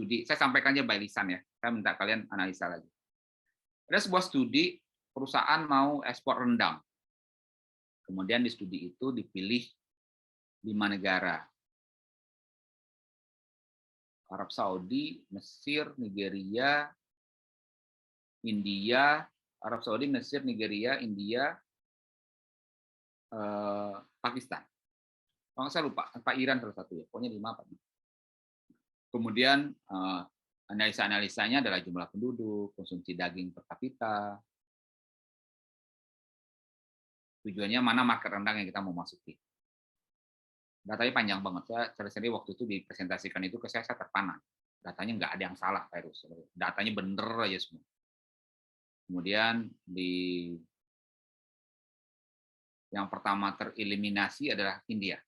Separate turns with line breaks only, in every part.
studi, saya sampaikannya by lisan ya, saya minta kalian analisa lagi. Ada sebuah studi, perusahaan mau ekspor rendang. Kemudian di studi itu dipilih 5 negara. Arab Saudi, Mesir, Nigeria, India, Arab Saudi, Mesir, Nigeria, India, Pakistan. Kalau saya lupa, Pak Iran salah satu ya, pokoknya 5 apa. Kemudian analisa-analisanya adalah jumlah penduduk, konsumsi daging per kapita. Tujuannya mana market rendang yang kita mau masuki. Datanya panjang banget. Saya sendiri waktu itu dipresentasikan itu ke saya terpana. Datanya nggak ada yang salah, Pak Heru. Datanya bener aja semua. Kemudian yang pertama tereliminasi adalah India.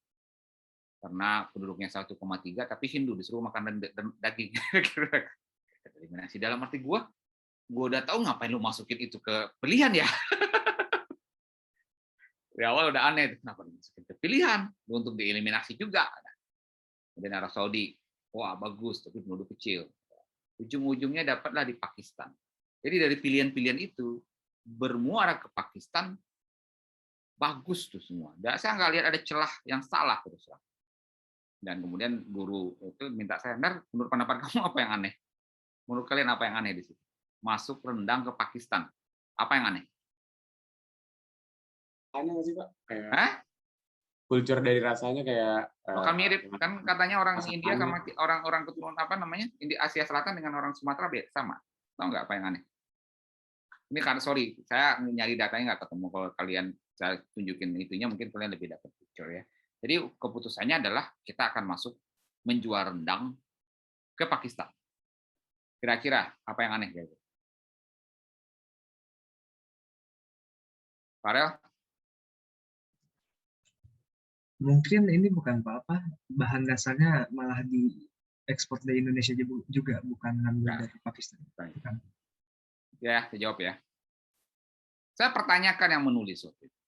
Karena penduduknya 1,3, tapi Hindu disuruh makan daging. Eliminasi dalam arti gue udah tahu ngapain lu masukin itu ke pilihan ya. Di awal udah aneh, kenapa dimasukin ke pilihan? Untuk dieliminasi juga. Kemudian Arab Saudi, wah bagus, tapi penduduk kecil. Ujung-ujungnya dapatlah di Pakistan. Jadi dari pilihan-pilihan itu, bermuara ke Pakistan, bagus tuh semua. Dan saya nggak lihat ada celah yang salah terus. Dan kemudian guru itu minta saya, menurut pendapat kamu apa yang aneh? Menurut kalian apa yang aneh di situ? Masuk rendang ke Pakistan. Apa yang aneh?
Aneh nggak sih, Pak? Kayak kultur dari rasanya kayak
kan mirip kan katanya orang India sama orang keturunan apa namanya? Asia Selatan dengan orang Sumatera sama. Tahu nggak apa yang aneh? Ini karena sorry, saya nyari datanya nggak ketemu. Kalau kalian saya tunjukin itunya mungkin kalian lebih dapat picture ya. Jadi keputusannya adalah kita akan masuk menjual rendang ke Pakistan. Kira-kira apa yang aneh gitu? Farel?
Mungkin ini bukan apa-apa, bahan dasarnya malah diekspor dari Indonesia juga, bukan ngambil dari Pakistan. Bukan.
Ya, saya jawab ya. Saya pertanyakan yang menulis waktu itu.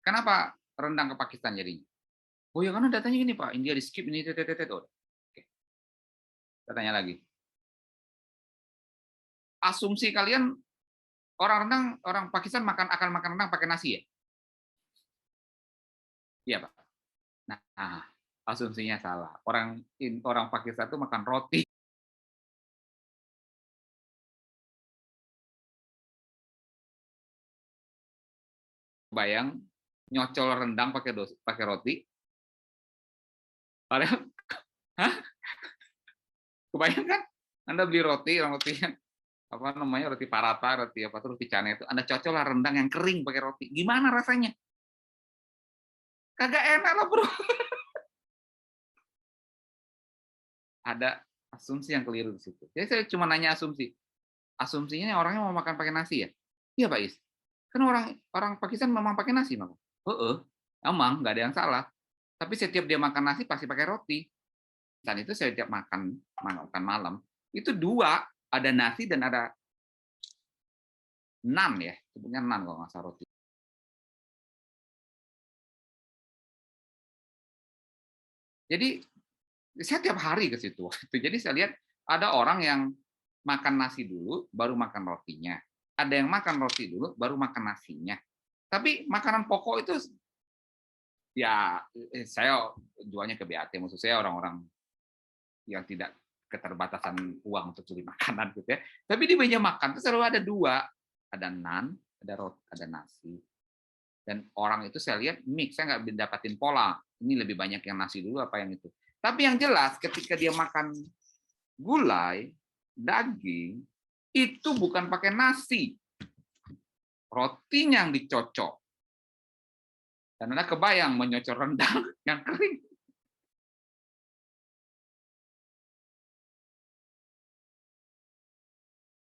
Kenapa rendang ke Pakistan jadinya? Oh ya karena datanya gini Pak, India di skip ini. Oke. Saya tanya lagi. Asumsi kalian orang Pakistan akan makan rendang pakai nasi ya? Iya Pak. Nah, asumsinya salah. Orang Pakistan itu makan roti. Bayang nyocol rendang pakai roti. Padahal, kebayang kan? Anda beli rotinya apa namanya roti paratha, roti canai itu, Anda cocol rendang yang kering pakai roti. Gimana rasanya? Kagak enak lah bro. Ada asumsi yang keliru di situ. Jadi saya cuma nanya asumsi. Asumsinya orangnya mau makan pakai nasi ya? Iya Pak Is. Kan orang Pakistan memang pakai nasi, Mak. Emang nggak ada yang salah. Tapi setiap dia makan nasi pasti pakai roti. Dan itu setiap makan malam itu 2, ada nasi dan ada naan ya, sebutnya naan kalau nggak salah roti. Jadi saya tiap hari ke situ. Jadi saya lihat ada orang yang makan nasi dulu, baru makan rotinya. Ada yang makan roti dulu, baru makan nasinya. Tapi makanan pokok itu ya saya jualnya ke BAT, maksud saya orang-orang yang tidak keterbatasan uang untuk beli makanan gitu ya. Tapi di meja makan itu selalu ada 2, ada naan, ada roti, ada nasi. Dan orang itu saya lihat mix, saya nggak dapatin pola. Ini lebih banyak yang nasi dulu apa yang itu. Tapi yang jelas ketika dia makan gulai, daging, itu bukan pakai nasi. Rotinya yang dicocok. Dan Anda kebayang menyocok rendang yang kering.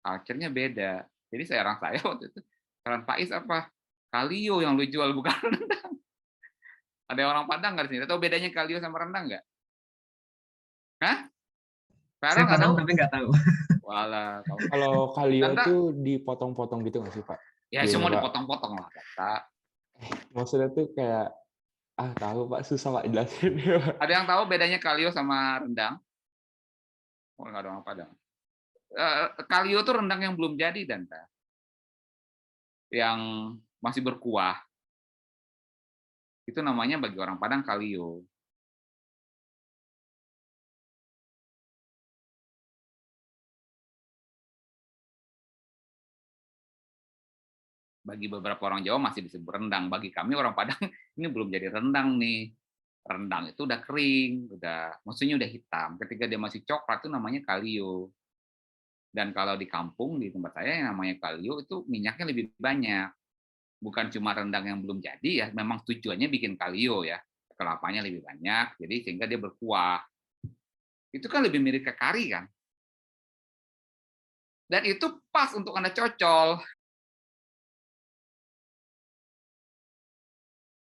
Culture-nya beda. Jadi saran saya waktu itu, saran Pak Is apa? Kalio yang lu jual bukan rendang. Ada orang Padang nggak di sini? Tahu bedanya kalio sama rendang nggak? Hah?
Saya Padang tapi nggak tahu.
Walah.
Kalau kalio itu dipotong-potong gitu nggak sih Pak?
Ya semua dipotong-potong lah kata.
Maksudnya tuh kayak Tahu Pak, susah Pak jelasin.
Ada yang tahu bedanya kalio sama rendang? Oh, nggak ada orang Padang. Kalio itu rendang yang belum jadi, Danta. Yang masih berkuah. Itu namanya bagi orang Padang kalio. Bagi beberapa orang Jawa masih disebut rendang. Bagi kami orang Padang ini belum jadi rendang nih. Rendang itu udah kering, maksudnya udah hitam. Ketika dia masih coklat itu namanya kalio. Dan kalau di kampung di tempat saya yang namanya kalio itu minyaknya lebih banyak. Bukan cuma rendang yang belum jadi ya, memang tujuannya bikin kalio ya. Kelapanya lebih banyak, jadi sehingga dia berkuah. Itu kan lebih mirip ke kari kan. Dan itu pas untuk Anda cocol.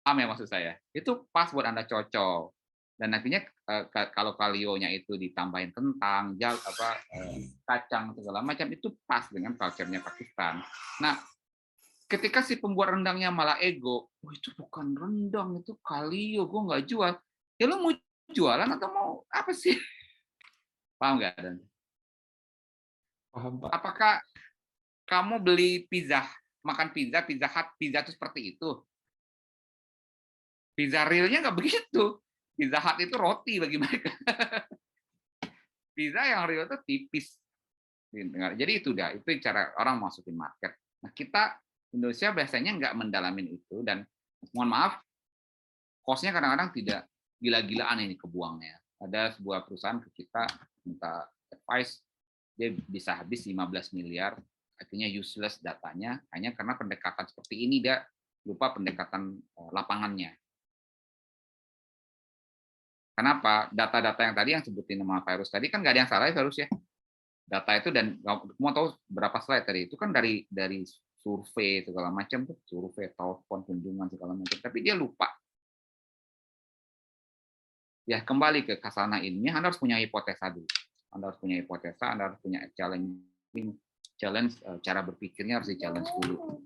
Paham ya maksud saya? Itu pas buat Anda cocol. Dan nantinya kalau kalionya itu ditambahin kentang, kacang segala macam itu pas dengan culture-nya Pakistan. Nah, ketika si pembuat rendangnya malah ego, oh itu bukan rendang, itu kalio, gue nggak jual. Ya lu mau jualan atau mau apa sih? Paham nggak?
Paham Pak.
Apakah kamu beli pizza, makan pizza, Pizza Hut, pizza itu seperti itu? Pizza realnya nggak begitu. Pizza Hut itu roti bagi mereka. Pizza yang real itu tipis. Jadi itu cara orang masukin market. Nah kita Indonesia biasanya nggak mendalamin itu dan mohon maaf, cost-nya kadang-kadang tidak gila-gilaan ini kebuangnya. Ada sebuah perusahaan ke kita minta advice, dia bisa habis 15 miliar, akhirnya useless datanya, hanya karena pendekatan seperti ini dia lupa pendekatan lapangannya. Kenapa? Data-data yang tadi yang sebutin nama virus tadi kan nggak ada yang salah ya virus ya. Data itu dan mau tahu berapa slide tadi itu kan dari survei segala macam tuh, survei, telepon, kunjungan segala macam. Tapi dia lupa. Ya kembali ke khazanah ilmiah, Anda harus punya hipotesa dulu. Anda harus punya hipotesa, Anda harus punya challenge cara berpikirnya harus di challenge dulu.